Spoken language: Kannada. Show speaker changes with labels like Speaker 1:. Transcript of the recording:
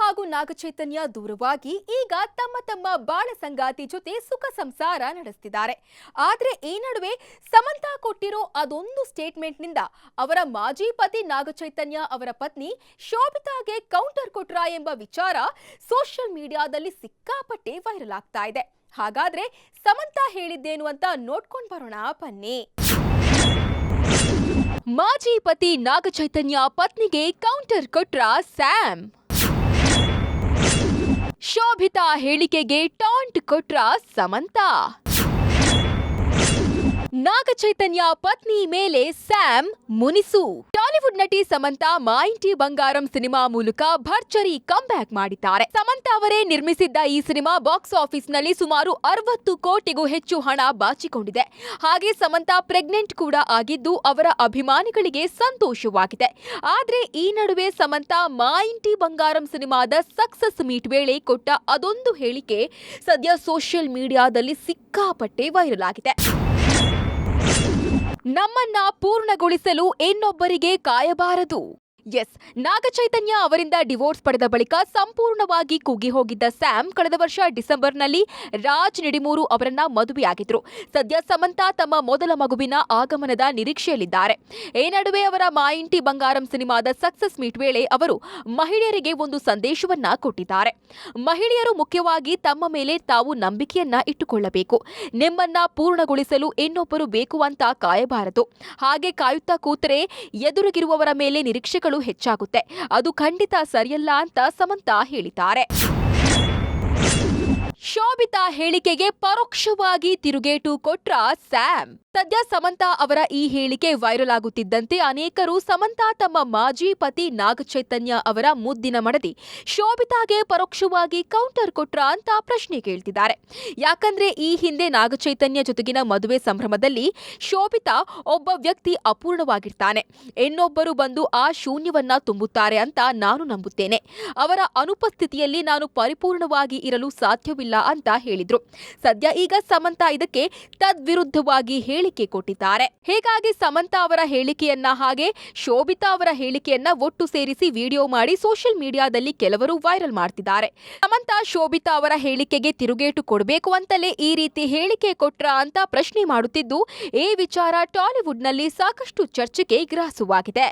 Speaker 1: ಹಾಗೂ ನಾಗಚೈತನ್ಯ ದೂರವಾಗಿ ಈಗ ತಮ್ಮ ಬಾಳ ಸಂಗಾತಿ ಜೊತೆ ಸುಖ ಸಂಸಾರ ನಡೆಸುತ್ತಿದ್ದಾರೆ. ಆದ್ರೆ ಈ ನಡುವೆ ಸಮಂತಾ ಕೊಟ್ಟಿರೋ ಅದೊಂದು ಸ್ಟೇಟ್ಮೆಂಟ್ ನಿಂದ ಅವರ ಮಾಜಿ ಪತಿ ನಾಗಚೈತನ್ಯ ಅವರ ಪತ್ನಿ ಶೋಭಿತಾಗೆ ಕೌಂಟರ್ ಕೊಟ್ರಾ ಎಂಬ ವಿಚಾರ ಸೋಷಿಯಲ್ ಮೀಡಿಯಾದಲ್ಲಿ ಸಿಕ್ಕಾಪಟ್ಟೆ ವೈರಲ್ ಆಗ್ತಾ ಇದೆ. ಹಾಗಾದ್ರೆ ಸಮಂತಾ ಹೇಳಿದ್ದೇನು ಅಂತ ನೋಡ್ಕೊಂಡು ಬರೋಣ ಬನ್ನಿ. ಮಾಜಿ ಪತಿ ನಾಗಚೈತನ್ಯ ಪತ್ನಿಗೆ ಕೌಂಟರ್ ಕೊಟ್ರಾ ಸ್ಯಾಮ್. ಶೋಭಿತಾ ಹೇಳಿಕೆಗೆ ಟಾಂಟ್ ಕೊಟ್ರಾ ಸಮಂತಾ. ನಾಗಚೈತನ್ಯ ಪತ್ನಿ ಮೇಲೆ ಸ್ಯಾಮ್ ಮುನಿಸು. ಟಾಲಿವುಡ್ ನಟಿ ಸಮಂತಾ ಮಾ ಇಂಟಿ ಬಂಗಾರಂ ಸಿನಿಮಾ ಮೂಲಕ ಭರ್ಜರಿ ಕಮ್ಬ್ಯಾಕ್ ಮಾಡಿದ್ದಾರೆ. ಸಮಂತಾ ಅವರೇ ನಿರ್ಮಿಸಿದ್ದ ಈ ಸಿನಿಮಾ ಬಾಕ್ಸ್ ಆಫೀಸ್ ನಲ್ಲಿ ಸುಮಾರು 60 ಕೋಟಿಗೂ ಹೆಚ್ಚು ಹಣ ಬಾಚಿಕೊಂಡಿದೆ. ಹಾಗೆ ಸಮಂತಾ ಪ್ರೆಗ್ನೆಂಟ್ ಕೂಡ ಆಗಿದ್ದು ಅವರ ಅಭಿಮಾನಿಗಳಿಗೆ ಸಂತೋಷವಾಗಿದೆ. ಆದ್ರೆ ಈ ನಡುವೆ ಸಮಂತಾ ಮಾ ಇಂಟಿ ಬಂಗಾರಂ ಸಿನಿಮಾದ ಸಕ್ಸಸ್ ಮೀಟ್ ವೇಳೆ ಕೊಟ್ಟ ಅದೊಂದು ಹೇಳಿಕೆ ಸದ್ಯ ಸೋಷಿಯಲ್ ಮೀಡಿಯಾದಲ್ಲಿ ಸಿಕ್ಕಾಪಟ್ಟೆ ವೈರಲ್ ಆಗಿದೆ. ನಮ್ಮನ್ನ ಪೂರ್ಣಗೊಳಿಸಲು ಇನ್ನೊಬ್ಬರಿಗೆ ಕಾಯಬಾರದು. ಎಸ್, ನಾಗಚೈತನ್ಯ ಅವರಿಂದ ಡಿವೋರ್ಸ್ ಪಡೆದ ಬಳಿಕ ಸಂಪೂರ್ಣವಾಗಿ ಕುಗ್ಗಿ ಹೋಗಿದ್ದ ಸ್ಯಾಮ್ ಕಳೆದ ವರ್ಷ ಡಿಸೆಂಬರ್ನಲ್ಲಿ ರಾಜ್ ನಿಡಿಮೂರು ಅವರನ್ನ ಮದುವೆಯಾಗಿದ್ರು. ಸದ್ಯ ಸಮಂತಾ ತಮ್ಮ ಮೊದಲ ಮಗುವಿನ ಆಗಮನದ ನಿರೀಕ್ಷೆಯಲ್ಲಿದ್ದಾರೆ. ಈ ನಡುವೆ ಅವರ ಮಾ ಇಂಟಿ ಬಂಗಾರಂ ಸಿನಿಮಾದ ಸಕ್ಸಸ್ ಮೀಟ್ ವೇಳೆ ಅವರು ಮಹಿಳೆಯರಿಗೆ ಒಂದು ಸಂದೇಶವನ್ನ ಕೊಟ್ಟಿದ್ದಾರೆ. ಮಹಿಳೆಯರು ಮುಖ್ಯವಾಗಿ ತಮ್ಮ ಮೇಲೆ ತಾವು ನಂಬಿಕೆಯನ್ನ ಇಟ್ಟುಕೊಳ್ಳಬೇಕು. ನಿಮ್ಮನ್ನ ಪೂರ್ಣಗೊಳಿಸಲು ಇನ್ನೊಬ್ಬರು ಬೇಕು ಅಂತ ಕಾಯಬಾರದು. ಹಾಗೆ ಕಾಯುತ್ತಾ ಕೂತರೆ ಎದುರಿಗಿರುವವರ ಮೇಲೆ ನಿರೀಕ್ಷೆಗಳು ಹೆಚ್ಚಾಗುತ್ತೆ. ಅದು ಖಂಡಿತ ಸರಿಯಲ್ಲ ಅಂತ ಸಮಂತಾ ಹೇಳಿದ್ದಾರೆ. ಶೋಭಿತಾ ಹೇಳಿಕೆಗೆ ಪರೋಕ್ಷವಾಗಿ ತಿರುಗೇಟು ಕೊಟ್ರಾ ಸ್ಯಾಮ್. ಸದ್ಯ ಸಮಂತಾ ಅವರ ಈ ಹೇಳಿಕೆ ವೈರಲ್ ಆಗುತ್ತಿದ್ದಂತೆ ಅನೇಕರು ಸಮಂತಾ ತಮ್ಮ ಮಾಜಿ ಪತಿ ನಾಗಚೈತನ್ಯ ಅವರ ಮುದ್ದಿನ ಮಡದಿ ಶೋಭಿತಾಗೆ ಪರೋಕ್ಷವಾಗಿ ಕೌಂಟರ್ ಕೊಟ್ರಾ ಅಂತ ಪ್ರಶ್ನೆ ಕೇಳ್ತಿದ್ದಾರೆ. ಯಾಕಂದ್ರೆ ಈ ಹಿಂದೆ ನಾಗಚೈತನ್ಯ ಜೊತೆಗಿನ ಮದುವೆ ಸಂಭ್ರಮದಲ್ಲಿ ಶೋಭಿತಾ ಒಬ್ಬ ವ್ಯಕ್ತಿ ಅಪೂರ್ಣವಾಗಿರ್ತಾನೆ, ಇನ್ನೊಬ್ಬರು ಬಂದು ಆ ಶೂನ್ಯವನ್ನ ತುಂಬುತ್ತಾರೆ ಅಂತ ನಾನು ನಂಬುತ್ತೇನೆ. ಅವರ ಅನುಪಸ್ಥಿತಿಯಲ್ಲಿ ನಾನು ಪರಿಪೂರ್ಣವಾಗಿ ಇರಲು ಸಾಧ್ಯವಿಲ್ಲ ಅಂತ ಹೇಳಿದ್ರು. ಸದ್ಯ ಈಗ ಸಮಂತಾ ಇದಕ್ಕೆ ತದ್ವಿರುದ್ಧವಾಗಿ ಹೇಳಿಕೆ ಕೊಟ್ಟಿದ್ದಾರೆ. ಹೀಗಾಗಿ ಸಮಂತಾ ಅವರ ಹೇಳಿಕೆಯನ್ನ ಹಾಗೆ ಶೋಭಿತಾ ಅವರ ಹೇಳಿಕೆಯನ್ನ ಒಟ್ಟು ಸೇರಿಸಿ ವಿಡಿಯೋ ಮಾಡಿ ಸೋಷಿಯಲ್ ಮೀಡಿಯಾದಲ್ಲಿ ಕೆಲವರು ವೈರಲ್ ಮಾಡ್ತಿದ್ದಾರೆ. ಸಮಂತಾ ಶೋಭಿತಾ ಅವರ ಹೇಳಿಕೆಗೆ ತಿರುಗೇಟು ಕೊಡಬೇಕು ಅಂತಲೇ ಈ ರೀತಿ ಹೇಳಿಕೆ ಕೊಟ್ರಾ ಅಂತ ಪ್ರಶ್ನೆ ಮಾಡುತ್ತಿದ್ದು, ಈ ವಿಚಾರ ಟಾಲಿವುಡ್ನಲ್ಲಿ ಸಾಕಷ್ಟು ಚರ್ಚೆಗೆ ಗ್ರಾಸವಾಗಿದೆ.